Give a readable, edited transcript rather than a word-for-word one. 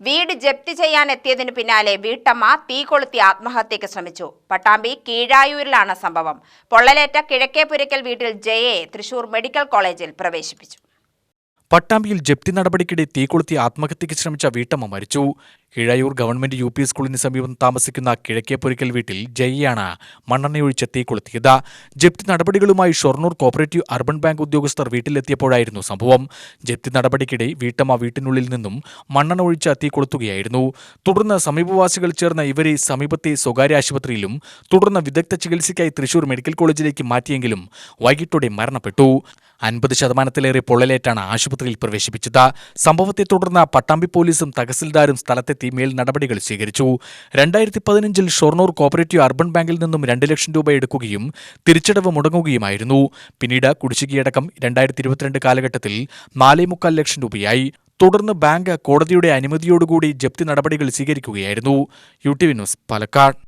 വീട് ജപ്തി ചെയ്യാനെത്തിയതിനു പിന്നാലെ വീട്ടമ്മ തീ കൊളുത്തി ആത്മഹത്യയ്ക്ക് ശ്രമിച്ചു. പട്ടാമ്പി കീഴായൂരിലാണ് സംഭവം. പൊള്ളലേറ്റ കിഴക്കേപുരയ്ക്കൽ വീട്ടിൽ ജയയെ തൃശൂർ മെഡിക്കൽ കോളേജിൽ പ്രവേശിപ്പിച്ചു. പട്ടാമ്പിയിൽ ജപ്തി നടപടിക്കിടെ തീ കൊളുത്തി ആത്മഹത്യയ്ക്ക് ശ്രമിച്ച വീട്ടമ്മ മരിച്ചു. കീഴായൂർ ഗവൺമെന്റ് UP സ്കൂളിന് സമീപം താമസിക്കുന്ന കിഴക്കേപുരയ്ക്കൽ വീട്ടിൽ ജയയാണ് മണ്ണെണ്ണയൊഴിച്ച് തീ കൊളുത്തിയത്. ജപ്തി നടപടികളുമായി ഷൊർണൂർ കോപ്പറേറ്റീവ് അർബൻ ബാങ്ക് ഉദ്യോഗസ്ഥർ വീട്ടിലെത്തിയപ്പോഴായിരുന്നു സംഭവം. ജപ്തി നടപടിക്കിടെ വീട്ടമ്മ വീട്ടിനുള്ളിൽ നിന്നും മണ്ണെണ്ണ ഒഴിച്ച് തീ കൊളുത്തുകയായിരുന്നു. തുടർന്ന് സമീപവാസികൾ ചേർന്ന് ഇവരെ സമീപത്തെ സ്വകാര്യ ആശുപത്രിയിലും തുടർന്ന് വിദഗ്ധ ചികിത്സയ്ക്കായി തൃശൂർ മെഡിക്കൽ കോളേജിലേക്ക് മാറ്റിയെങ്കിലും വൈകിട്ടോടെ മരണപ്പെട്ടു. 50% പൊള്ളലേറ്റാണ് ആശുപത്രിയിൽ പ്രവേശിപ്പിച്ചത്. സംഭവത്തെ തുടർന്ന് പട്ടാമ്പി പോലീസും തഹസിൽദാരും സ്ഥലത്തെത്തി മേൽ നടപടികൾ സ്വീകരിച്ചു. 2015 ഷൊർണൂർ കോപ്പറേറ്റീവ് അർബൻ ബാങ്കിൽ നിന്നും 2 ലക്ഷം രൂപ എടുക്കുകയും തിരിച്ചടവ് മുടങ്ങുകയുമായിരുന്നു. പിന്നീട് കുടിശ്ശികയടക്കം 2022 കാലഘട്ടത്തിൽ 4.25 ലക്ഷം രൂപയായി. തുടർന്ന് ബാങ്ക് കോടതിയുടെ അനുമതിയോടുകൂടി ജപ്തി നടപടികൾ സ്വീകരിക്കുകയായിരുന്നു. UTV news, Palakkad.